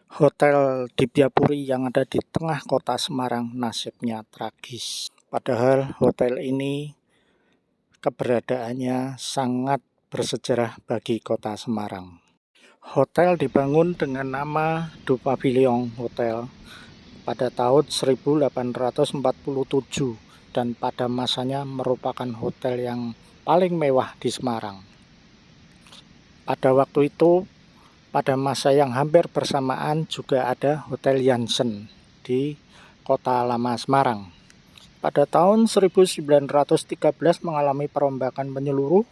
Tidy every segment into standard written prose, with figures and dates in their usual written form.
Hotel Dibyapuri yang ada di tengah kota Semarang nasibnya tragis. Padahal hotel ini keberadaannya sangat bersejarah bagi kota Semarang. Hotel dibangun dengan nama Du Pavilion Hotel pada tahun 1847 dan pada masanya merupakan hotel yang paling mewah di Semarang. Pada waktu itu, pada masa yang hampir bersamaan juga ada Hotel Jansen di Kota Lama Semarang. Pada tahun 1913 mengalami perombakan menyeluruh,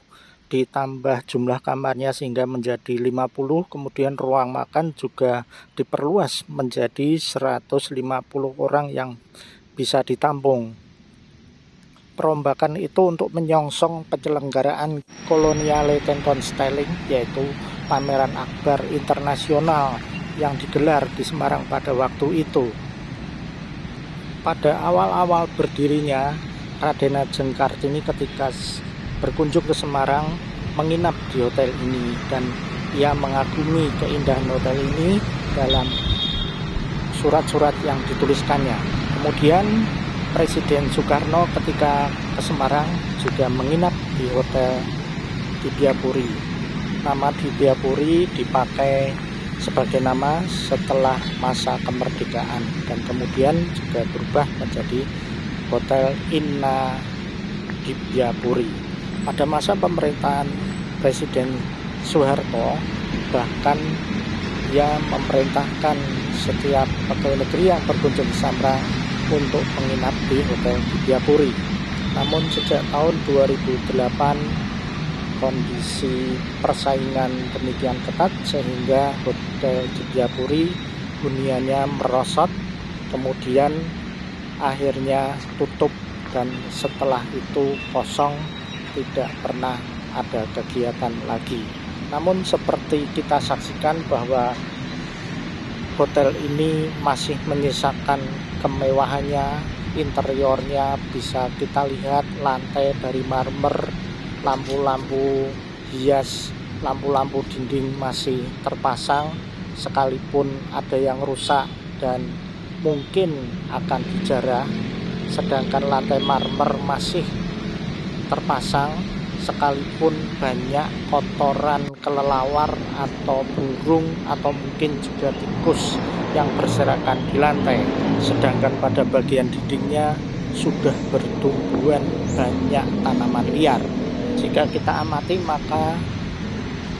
ditambah jumlah kamarnya sehingga menjadi 50, kemudian ruang makan juga diperluas menjadi 150 orang yang bisa ditampung. Perombakan itu untuk menyongsong penyelenggaraan Coloniale Tentoonstelling, yaitu pameran akbar internasional yang digelar di Semarang pada waktu itu. Pada awal-awal berdirinya, Raden Ajeng Kartini ketika berkunjung ke Semarang menginap di hotel ini dan ia mengagumi keindahan hotel ini dalam surat-surat yang dituliskannya. Kemudian Presiden Soekarno ketika ke Semarang juga menginap di Hotel Dibyapuri. Nama Dibyapuri dipakai sebagai nama setelah masa kemerdekaan dan kemudian juga berubah menjadi Hotel Inna Dibyapuri. Pada masa pemerintahan Presiden Soeharto, bahkan ia memerintahkan setiap pegawai negeri yang berkunjung ke Semarang untuk menginap di Hotel Dibyapuri. Namun sejak tahun 2008 kondisi persaingan demikian ketat sehingga Hotel Dibyapuri huniannya merosot, kemudian akhirnya tutup dan setelah itu kosong, tidak pernah ada kegiatan lagi. Namun seperti kita saksikan bahwa hotel ini masih menyisakan kemewahannya, interiornya bisa kita lihat, lantai dari marmer, lampu-lampu hias, lampu-lampu dinding masih terpasang sekalipun ada yang rusak dan mungkin akan dijarah, sedangkan lantai marmer masih terpasang sekalipun banyak kotoran kelelawar atau burung atau mungkin juga tikus yang berserakan di lantai, sedangkan pada bagian dindingnya sudah bertumbuhan banyak tanaman liar. Jika kita amati maka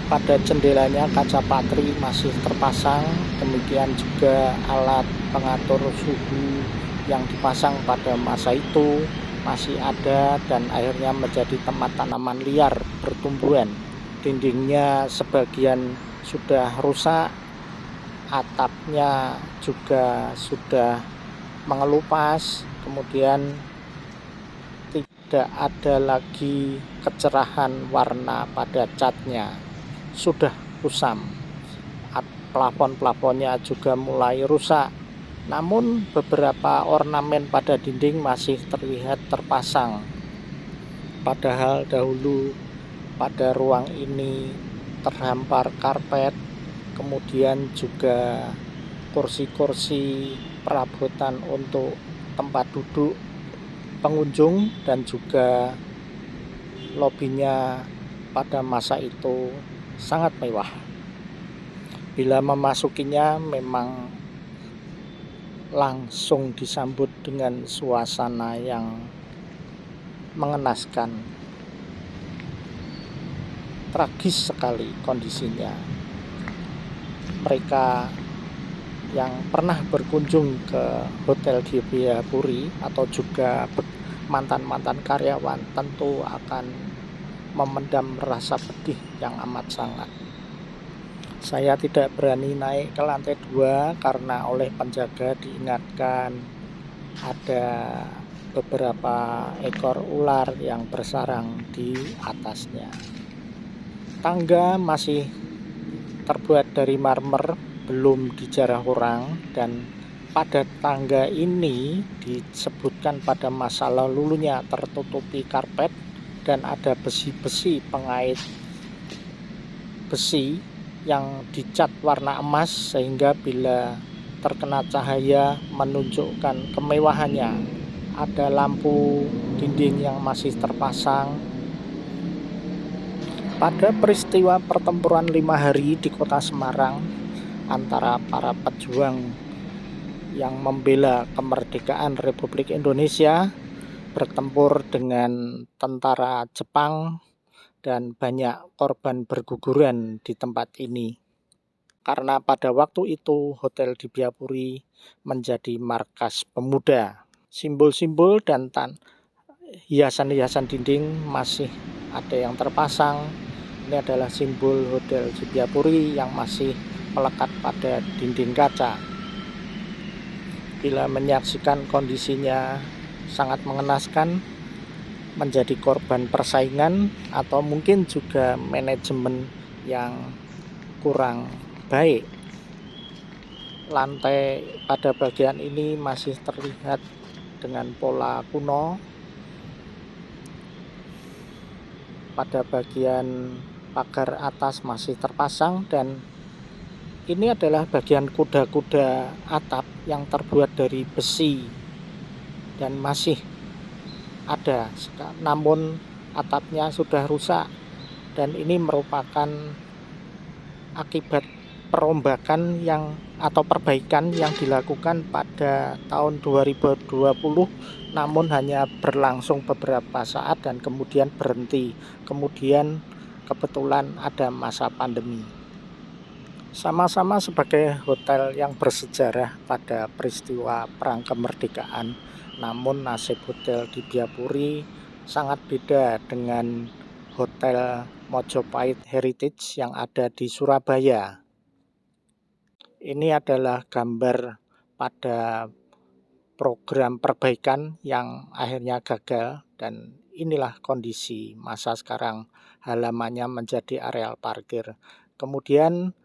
pada jendelanya kaca patri masih terpasang, demikian juga alat pengatur suhu yang dipasang pada masa itu masih ada dan akhirnya menjadi tempat tanaman liar bertumbuhan. Dindingnya sebagian sudah rusak, atapnya juga sudah mengelupas, kemudian tidak ada lagi kecerahan warna pada catnya, sudah kusam. Plafon-plafonnya juga mulai rusak. Namun beberapa ornamen pada dinding masih terlihat terpasang. Padahal dahulu pada ruang ini terhampar karpet, kemudian juga kursi-kursi perabotan untuk tempat duduk pengunjung dan juga lobinya pada masa itu sangat mewah. Bila memasukinya memang langsung disambut dengan suasana yang mengenaskan. Tragis sekali kondisinya. Mereka yang pernah berkunjung ke Hotel Dibyapuri atau juga mantan-mantan karyawan tentu akan memendam rasa pedih yang amat sangat. Saya tidak berani naik ke lantai 2 karena oleh penjaga diingatkan ada beberapa ekor ular yang bersarang di atasnya. Tangga masih terbuat dari marmer, belum dijarah orang, dan pada tangga ini disebutkan pada masa lalunya tertutupi karpet dan ada besi-besi pengait besi yang dicat warna emas sehingga bila terkena cahaya menunjukkan kemewahannya. Ada lampu dinding yang masih terpasang. Pada peristiwa pertempuran 5 hari di kota Semarang antara para pejuang yang membela kemerdekaan Republik Indonesia bertempur dengan tentara Jepang dan banyak korban berguguran di tempat ini. Karena pada waktu itu Hotel Dibiapuri menjadi markas pemuda. Simbol-simbol dan hiasan-hiasan dinding masih ada yang terpasang. Ini adalah simbol Hotel Dibiapuri yang masih melekat pada dinding kaca. Bila menyaksikan kondisinya sangat mengenaskan, menjadi korban persaingan atau mungkin juga manajemen yang kurang baik. Lantai pada bagian ini masih terlihat dengan pola kuno. Pada bagian pagar atas masih terpasang dan ini adalah bagian kuda-kuda atap yang terbuat dari besi dan masih ada, namun atapnya sudah rusak dan ini merupakan akibat perombakan atau perbaikan yang dilakukan pada tahun 2020, namun hanya berlangsung beberapa saat dan kemudian berhenti. Kemudian kebetulan ada masa pandemi. Sama-sama sebagai hotel yang bersejarah pada peristiwa Perang Kemerdekaan, namun nasib Hotel Dibiapuri sangat beda dengan Hotel Mojopahit Heritage yang ada di Surabaya. Ini adalah gambar pada program perbaikan yang akhirnya gagal dan inilah kondisi masa sekarang, halamannya menjadi areal parkir. Kemudian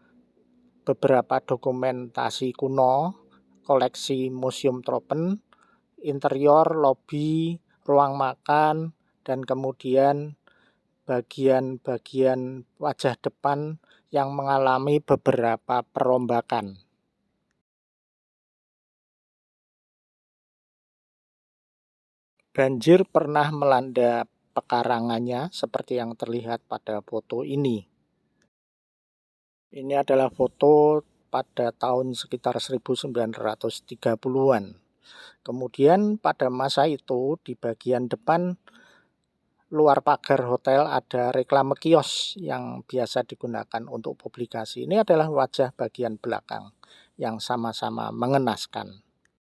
beberapa dokumentasi kuno, koleksi Museum Tropen, interior, lobi, ruang makan, dan kemudian bagian-bagian wajah depan yang mengalami beberapa perombakan. Banjir pernah melanda pekarangannya seperti yang terlihat pada foto ini. Ini adalah foto pada tahun sekitar 1930-an. Kemudian pada masa itu di bagian depan luar pagar hotel ada reklame kios yang biasa digunakan untuk publikasi. Ini adalah wajah bagian belakang yang sama-sama mengenaskan.